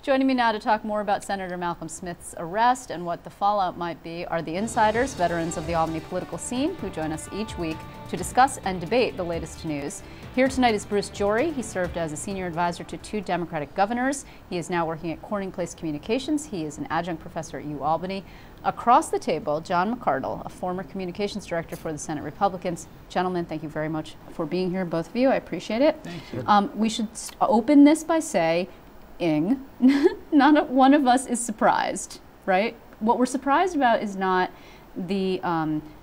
Joining me now to talk more about Senator Malcolm Smith's arrest and what the fallout might be are the insiders, veterans of the Albany political scene, who join us each week to discuss and debate the latest news. Here tonight is Bruce Gyory. He served as a senior advisor to 2 Democratic governors. He is now working at Corning Place Communications. He is an adjunct professor at UAlbany. Across the table, John McArdle, a former communications director for the Senate Republicans. Gentlemen, thank you very much for being here, both of you. I appreciate it. Thank you. We should open this by saying, not one of us is surprised, right? What we're surprised about is not the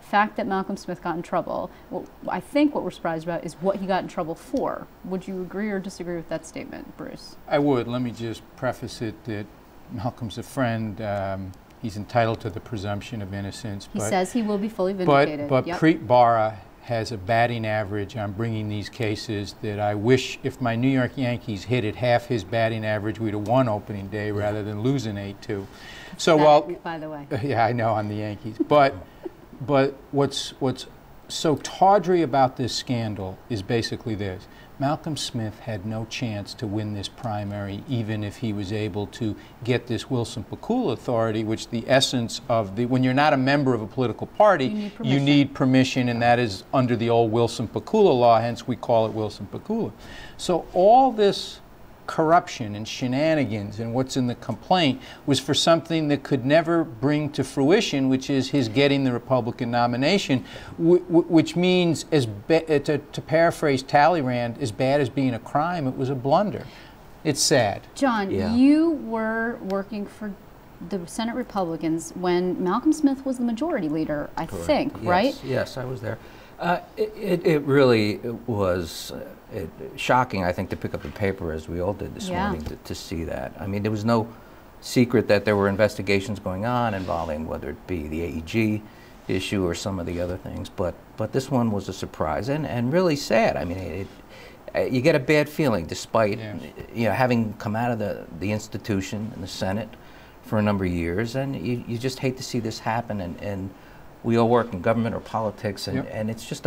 fact that Malcolm Smith got in trouble. Well, I think what we're surprised about is what he got in trouble for. Would you agree or disagree with that statement, Bruce? I would. Let me just preface it that Malcolm's a friend. He's entitled to the presumption of innocence. He says he will be fully vindicated. But Preet Bharara has a batting average on bringing these cases that I wish, if my New York Yankees hit at half his batting average, we'd have won opening day rather than losing 8-2. So by the way. Yeah, I know, on the Yankees. But what's so tawdry about this scandal is basically this. Malcolm Smith had no chance to win this primary, even if he was able to get this Wilson-Pakula authority, which the essence of when you're not a member of a political party, you need permission, and that is under the old Wilson-Pakula law, hence we call it Wilson-Pakula. So all this corruption and shenanigans and what's in the complaint was for something that could never bring to fruition, which is his getting the Republican nomination, which means, to paraphrase Talleyrand, as bad as being a crime, it was a blunder. It's sad. John, you were working for the Senate Republicans when Malcolm Smith was the majority leader, I think, right? Yes, I was there. It really was shocking, I think, to pick up the paper, as we all did this morning, to see that. I mean, there was no secret that there were investigations going on involving whether it be the AEG issue or some of the other things, but this one was a surprise and really sad. I mean, you get a bad feeling, despite having come out of the institution in the Senate for a number of years, and you just hate to see this happen. And we all work in government or politics, and it's just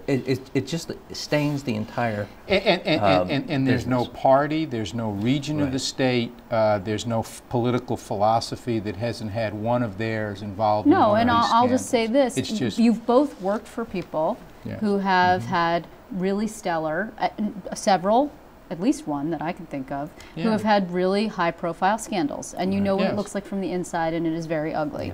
it just stains the entire and there's no party, there's no region of the state, there's no political philosophy that hasn't had one of theirs involved. No, and I'll just say this: it's just, you've both worked for people who have had really stellar, several. At least one that I can think of, who have had really high-profile scandals. And you know what it looks like from the inside, and it is very ugly.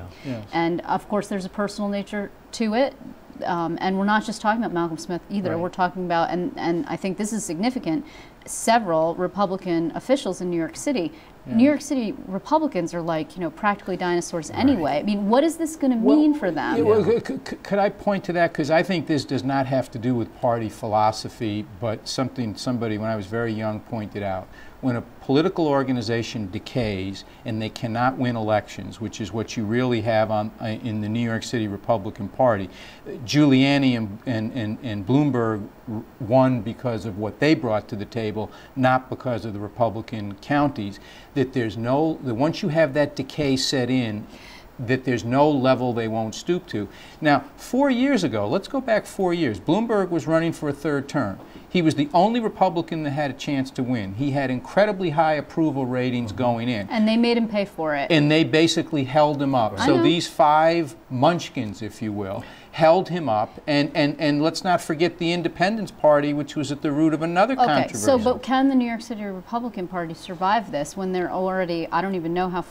And, of course, there's a personal nature to it. And we're not just talking about Malcolm Smith either. We're talking about, and I think this is significant, several Republican officials in New York City. New York City Republicans are like, practically dinosaurs anyway. I mean, what is this going to mean for them? Could I point to that? Because I think this does not have to do with party philosophy, but somebody, when I was very young, pointed out. When a political organization decays and they cannot win elections, which is what you really have in the New York City Republican Party, Giuliani and Bloomberg won because of what they brought to the table, not because of the Republican counties. That once you have that decay set in, that there's no level they won't stoop to. Now, 4 years ago, let's go back 4 years, Bloomberg was running for a 3rd term. He was the only Republican that had a chance to win. He had incredibly high approval ratings going in. And they made him pay for it. And they basically held him up. So these 5 munchkins, if you will, held him up. And let's not forget the Independence Party, which was at the root of another controversy. So, but can the New York City Republican Party survive this when they're already, I don't even know how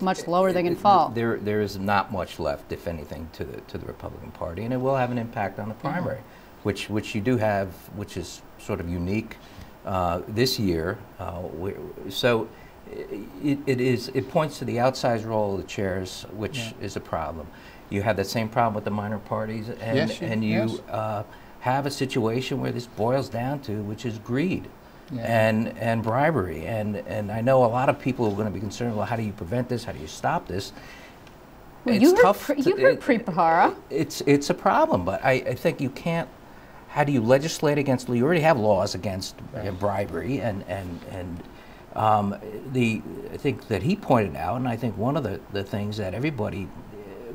much lower they can fall? There is not much left, if anything, to the Republican Party, and it will have an impact on the primary. Which you do have, which is sort of unique this year. So it points to the outsized role of the chairs, which is a problem. You have that same problem with the minor parties, and you have a situation where this boils down to, which is greed and bribery. And I know a lot of people are going to be concerned, well, how do you prevent this? How do you stop this? Well, you heard Preet Bharara. It's a problem, but I think you can't. How do you legislate against? You already have laws against bribery, and I think that he pointed out, and I think one of the things that everybody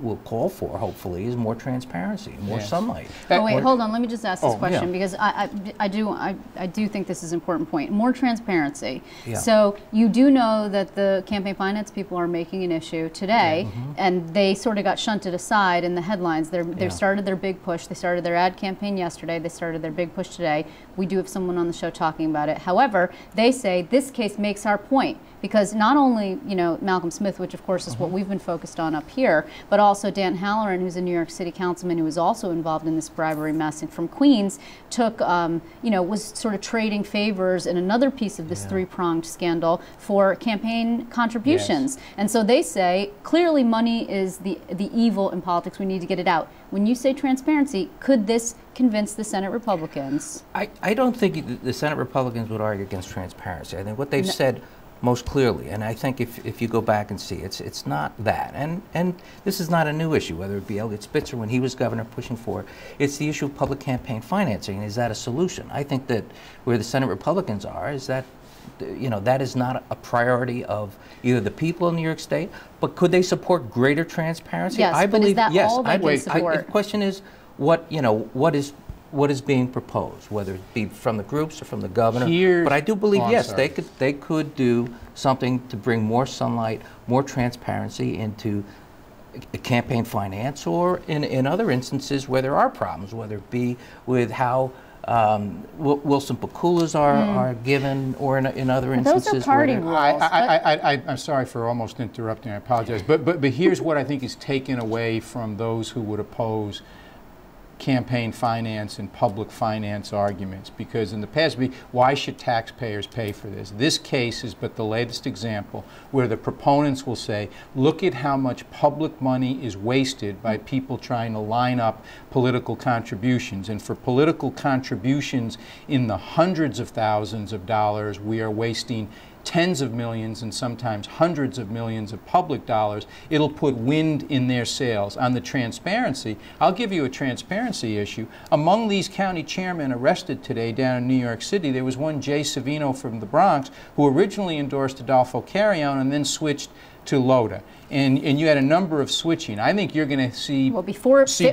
will call for, hopefully, is more transparency, more sunlight. Oh wait, hold on. Let me just ask this question because I do think this is an important point. More transparency. Yeah. So you do know that the campaign finance people are making an issue today, and they sort of got shunted aside in the headlines. They started their big push. They started their ad campaign yesterday. They started their big push today. We do have someone on the show talking about it. However, they say this case makes our point because not only, you know, Malcolm Smith, which of course is what we've been focused on up here, but also Dan Halloran, who's a New York City councilman who was also involved in this bribery mess and from Queens, took, you know, was sort of trading favors in another piece of this three-pronged scandal for campaign contributions. And so they say, clearly money is the evil in politics. We need to get it out. When you say transparency, could this convince the Senate Republicans? I don't think the Senate Republicans would argue against transparency. I think what they've said most clearly, and I think if you go back and see, it's not that. And this is not a new issue, whether it be Elliot Spitzer when he was governor pushing for it. It's the issue of public campaign financing, and is that a solution? I think that where the Senate Republicans are is that, you know, that is not a priority of either the people in New York State, but could they support greater transparency? Yes, I believe, but is that all they can support? The question is, what is being proposed, whether it be from the groups or from the governor. But I do believe, yes, they could do something to bring more sunlight, more transparency into campaign finance, or in other instances where there are problems, whether it be with how Wilson Pakulas are given, or in other instances. Those are party rules. I'm sorry for almost interrupting. I apologize. But here's what I think is taken away from those who would oppose campaign finance and public finance arguments, because in the past, why should taxpayers pay for this? This case is but the latest example where the proponents will say, look at how much public money is wasted by people trying to line up political contributions. And for political contributions in the hundreds of thousands of dollars, we are wasting tens of millions and sometimes hundreds of millions of public dollars. It'll put wind in their sails. On the transparency, I'll give you a transparency issue. Among these county chairmen arrested today down in New York City, there was one Jay Savino from the Bronx who originally endorsed Adolfo Carrion and then switched to Loda. And you had a number of switching. I think you're going to see,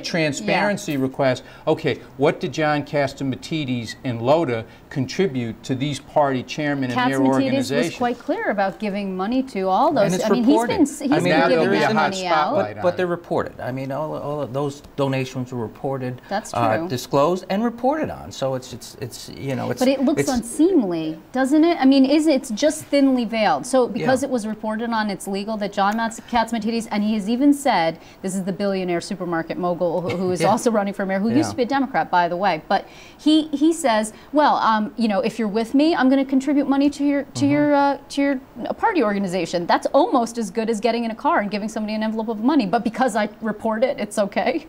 transparency requests. Okay, what did John Catsimatidis and Loda contribute to these party chairmen and their organization? Catsimatidis was quite clear about giving money to all those. And it's reported. He's been giving that money out. But they're reported. I mean, all of those donations were reported, that's true, disclosed and reported on. So it's you know, it's. But it looks unseemly, doesn't it? I mean, it's just thinly veiled. So because it was reported on, it's legal that John Catsimatidis, and he has even said, this is the billionaire supermarket mogul who is also running for mayor, who used to be a Democrat, by the way. But he says, well, you know, if you're with me, I'm going to contribute money to your party organization. That's almost as good as getting in a car and giving somebody an envelope of money. But because I report it, it's okay.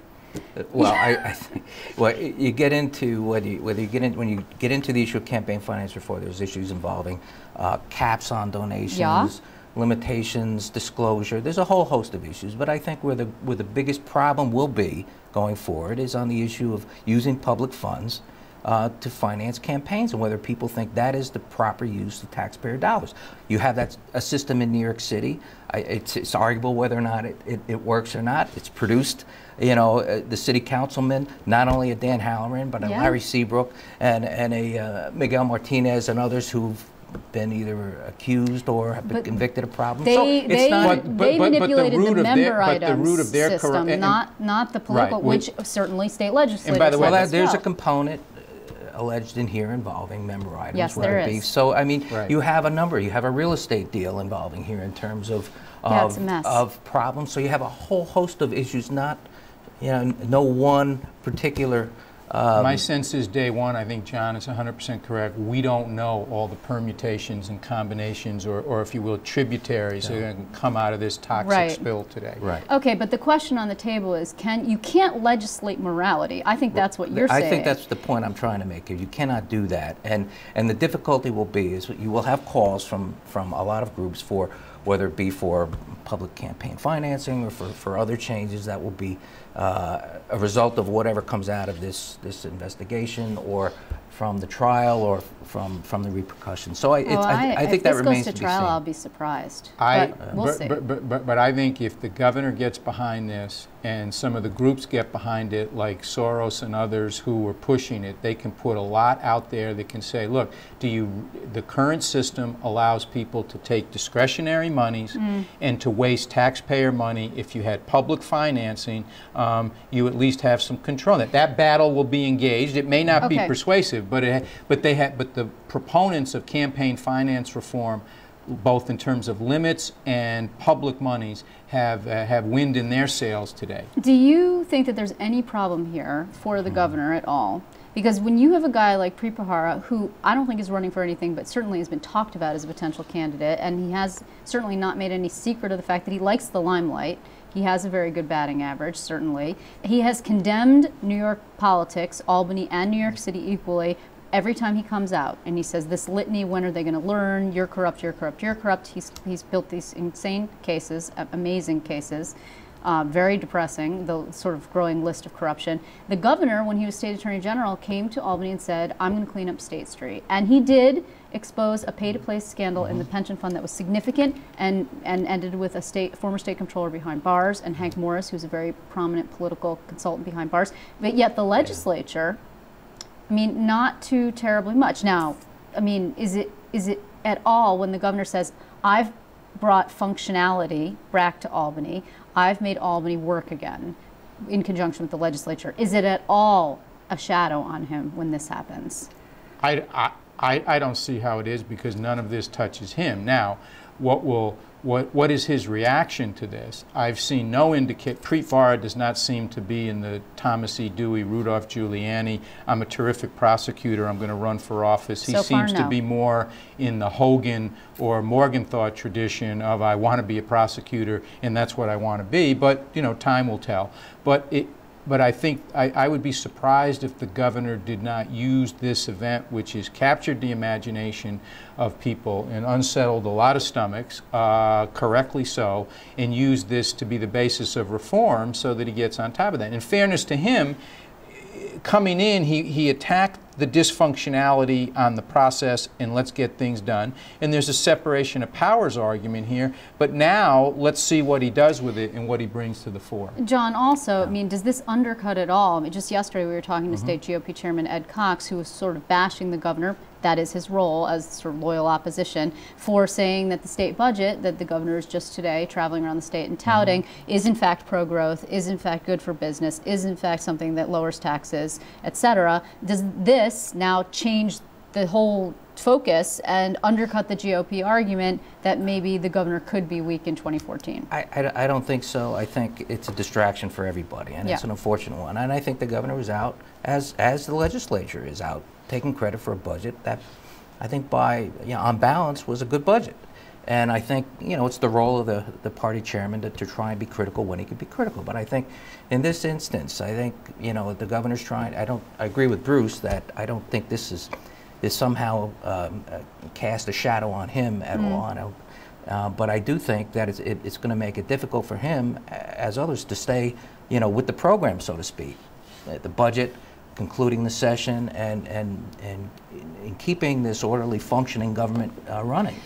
Well, I think you get into when you get into the issue of campaign finance reform, there's issues involving caps on donations. Limitations, disclosure. There's a whole host of issues, but I think where the biggest problem will be going forward is on the issue of using public funds to finance campaigns, and whether people think that is the proper use of taxpayer dollars. You have a system in New York City. It's arguable whether or not it works or not. It's produced, you know, the city councilman, not only a Dan Halloran, but a Larry Seabrook and a Miguel Martinez and others who've been either accused or have been convicted of problems. They manipulated the member items system, not the political, which certainly state legislators. And by the way, there's a component alleged in here involving member items. Yes, there is. So I mean, you have a number. You have a real estate deal involving here in terms of problems. So you have a whole host of issues. Not, you know, no one particular. My sense is day one, I think John is 100% correct. We don't know all the permutations and combinations, or if you will, tributaries that are going to come out of this toxic spill today. Right. Okay, but the question on the table is, you can't legislate morality. I think that's what you're saying. I think that's the point I'm trying to make here. You cannot do that. And the difficulty will be is you will have calls from a lot of groups for, whether it be for public campaign financing or for other changes that will be a result of whatever comes out of this investigation, or from the trial or from the repercussions. So I think that remains to be seen. If this goes to trial, I'll be surprised. We'll see. But I think if the governor gets behind this and some of the groups get behind it, like Soros and others who are pushing it, they can put a lot out there that can say, look, the current system allows people to take discretionary monies and to waste taxpayer money. If you had public financing, you at least have some control. That battle will be engaged. It may not be persuasive, but the proponents of campaign finance reform, both in terms of limits and public monies, have wind in their sails today. Do you think that there's any problem here for the governor at all? Because when you have a guy like Pripahara, who I don't think is running for anything, but certainly has been talked about as a potential candidate, and he has certainly not made any secret of the fact that he likes the limelight. He has a very good batting average, certainly. He has condemned New York politics, Albany and New York City equally, every time he comes out, and he says this litany, when are they going to learn? You're corrupt, you're corrupt, you're corrupt. He's built these insane cases, amazing cases, very depressing, the sort of growing list of corruption. The governor, when he was state attorney general, came to Albany and said, I'm going to clean up State Street. And he did expose a pay-to-play scandal in the pension fund that was significant and ended with a former state comptroller behind bars and Hank Morris, who's a very prominent political consultant behind bars. But yet the legislature, I mean, not too terribly much. Now, I mean, is it at all when the governor says, I've brought functionality back to Albany, I've made Albany work again in conjunction with the legislature, is it at all a shadow on him when this happens? I don't see how it is, because none of this touches him. Now, what is his reaction to this? I've seen no indicate. Pripahara does not seem to be in the Thomas E. Dewey, Rudolph Giuliani, I'm a terrific prosecutor, I'm going to run for office. He seems to be more in the Hogan or Morgenthau tradition of, I want to be a prosecutor and that's what I want to be. But, you know, time will tell. But I think I would be surprised if the governor did not use this event, which has captured the imagination of people and unsettled a lot of stomachs, correctly so, and use this to be the basis of reform so that he gets on top of that. In fairness to him, coming in, he attacked the dysfunctionality on the process and let's get things done. And there's a separation of powers argument here, but now let's see what he does with it and what he brings to the fore. John, also, I mean, does this undercut at all? I mean, just yesterday we were talking to State GOP Chairman Ed Cox, who was sort of bashing the governor. That is his role as sort of loyal opposition, for saying that the state budget that the governor is just today traveling around the state and touting is in fact pro-growth, is in fact good for business, is in fact something that lowers taxes, etc. Does this now change the whole focus and undercut the GOP argument that maybe the governor could be weak in 2014? I don't think so. I think it's a distraction for everybody, and it's an unfortunate one. And I think the governor was out, as the legislature is out, taking credit for a budget that I think on balance was a good budget. And I think, you know, it's the role of the party chairman to try and be critical when he can be critical. But I think in this instance, I think, you know, the governor's trying, I agree with Bruce that I don't think this somehow cast a shadow on him at all. But I do think that it's going to make it difficult for him, as others, to stay, you know, with the program, so to speak. The budget, concluding the session, and keeping this orderly, functioning government running.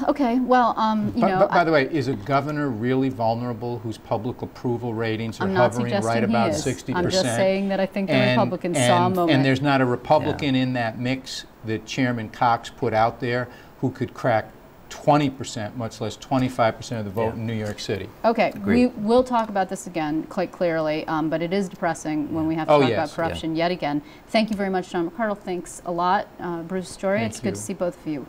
Okay, well, you know. By the way, is a governor really vulnerable whose public approval ratings are hovering right about 60%? I'm just saying that I think the Republicans saw a moment. And there's not a Republican in that mix that Chairman Cox put out there who could crack 20%, much less 25% of the vote in New York City. Okay, we will talk about this again quite clearly, but it is depressing when we have to talk about corruption yet again. Thank you very much, John McArdle. Thanks a lot, Bruce Gyory. It's good to see both of you.